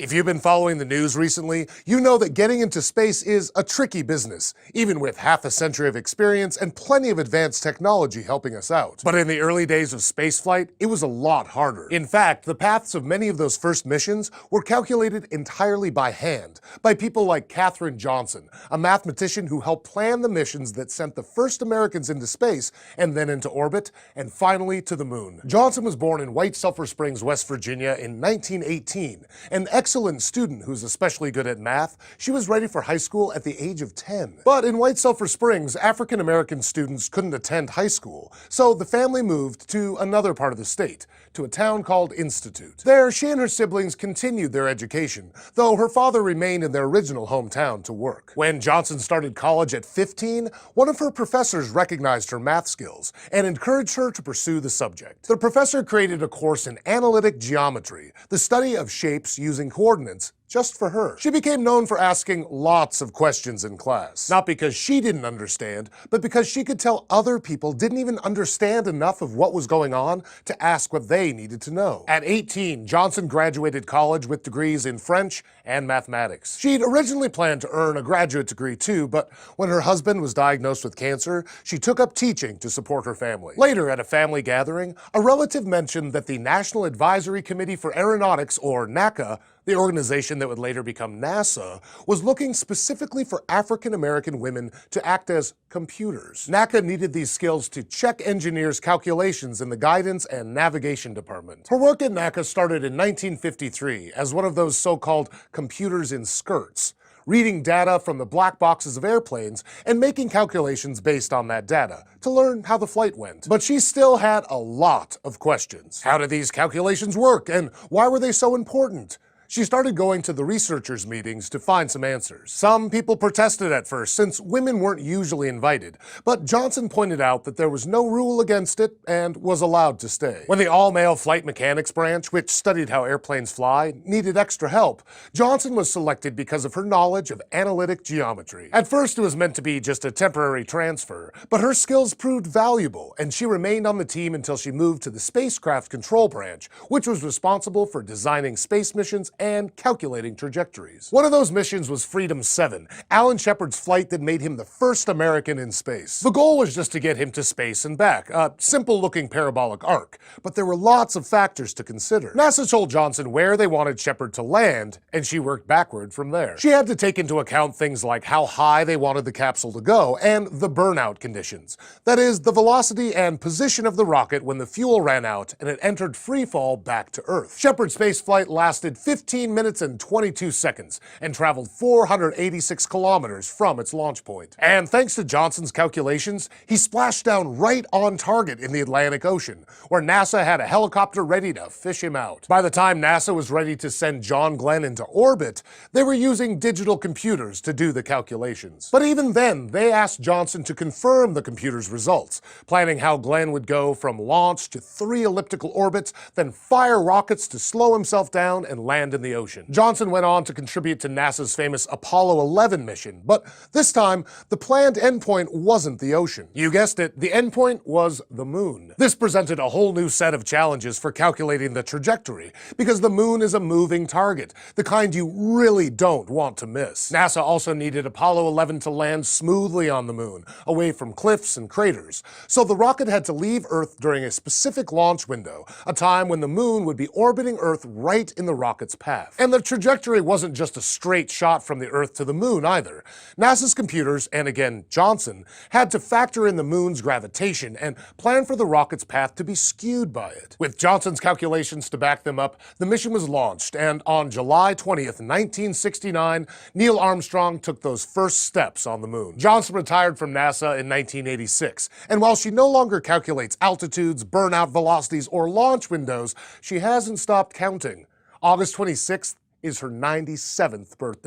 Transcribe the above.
If you've been following the news recently, you know that getting into space is a tricky business, even with half a century of experience and plenty of advanced technology helping us out. But in the early days of spaceflight, it was a lot harder. In fact, the paths of many of those first missions were calculated entirely by hand, by people like Katherine Johnson, a mathematician who helped plan the missions that sent the first Americans into space and then into orbit, and finally to the moon. Johnson was born in White Sulphur Springs, West Virginia in 1918, and excellent student who's especially good at math, she was ready for high school at the age of 10. But in White Sulphur Springs, African-American students couldn't attend high school, so the family moved to another part of the state, to a town called Institute. There, she and her siblings continued their education, though her father remained in their original hometown to work. When Johnson started college at 15, one of her professors recognized her math skills and encouraged her to pursue the subject. The professor created a course in analytic geometry, the study of shapes using coordinates, just for her. She became known for asking lots of questions in class. Not because she didn't understand, but because she could tell other people didn't even understand enough of what was going on to ask what they needed to know. At 18, Johnson graduated college with degrees in French and mathematics. She'd originally planned to earn a graduate degree too, but when her husband was diagnosed with cancer, she took up teaching to support her family. Later, at a family gathering, a relative mentioned that the National Advisory Committee for Aeronautics, or NACA, the organization that would later become NASA, was looking specifically for African-American women to act as computers. NACA needed these skills to check engineers' calculations in the guidance and navigation department. Her work at NACA started in 1953 as one of those so-called computers in skirts, reading data from the black boxes of airplanes and making calculations based on that data to learn how the flight went. But she still had a lot of questions. How did these calculations work, and why were they so important? She started going to the researchers' meetings to find some answers. Some people protested at first, since women weren't usually invited, but Johnson pointed out that there was no rule against it and was allowed to stay. When the all-male flight mechanics branch, which studied how airplanes fly, needed extra help, Johnson was selected because of her knowledge of analytic geometry. At first, it was meant to be just a temporary transfer, but her skills proved valuable, and she remained on the team until she moved to the spacecraft control branch, which was responsible for designing space missions and calculating trajectories. One of those missions was Freedom 7, Alan Shepard's flight that made him the first American in space. The goal was just to get him to space and back, a simple-looking parabolic arc, but there were lots of factors to consider. NASA told Johnson where they wanted Shepard to land, and she worked backward from there. She had to take into account things like how high they wanted the capsule to go and the burnout conditions. That is, the velocity and position of the rocket when the fuel ran out and it entered freefall back to Earth. Shepard's spaceflight lasted 15 minutes and 22 seconds and traveled 486 kilometers from its launch point. And thanks to Johnson's calculations, he splashed down right on target in the Atlantic Ocean, where NASA had a helicopter ready to fish him out. By the time NASA was ready to send John Glenn into orbit, they were using digital computers to do the calculations. But even then, they asked Johnson to confirm the computer's results, planning how Glenn would go from launch to 3 elliptical orbits, then fire rockets to slow himself down and land in the ocean. Johnson went on to contribute to NASA's famous Apollo 11 mission, but this time, the planned endpoint wasn't the ocean. You guessed it, the endpoint was the moon. This presented a whole new set of challenges for calculating the trajectory, because the moon is a moving target, the kind you really don't want to miss. NASA also needed Apollo 11 to land smoothly on the moon, away from cliffs and craters, so the rocket had to leave Earth during a specific launch window, a time when the moon would be orbiting Earth right in the rocket's path. And the trajectory wasn't just a straight shot from the Earth to the moon either. NASA's computers, and again Johnson, had to factor in the moon's gravitation and plan for the rocket's path to be skewed by it. With Johnson's calculations to back them up, the mission was launched, and on July 20th, 1969, Neil Armstrong took those first steps on the moon. Johnson retired from NASA in 1986, and while she no longer calculates altitudes, burnout velocities, or launch windows, she hasn't stopped counting. August 26th is her 97th birthday.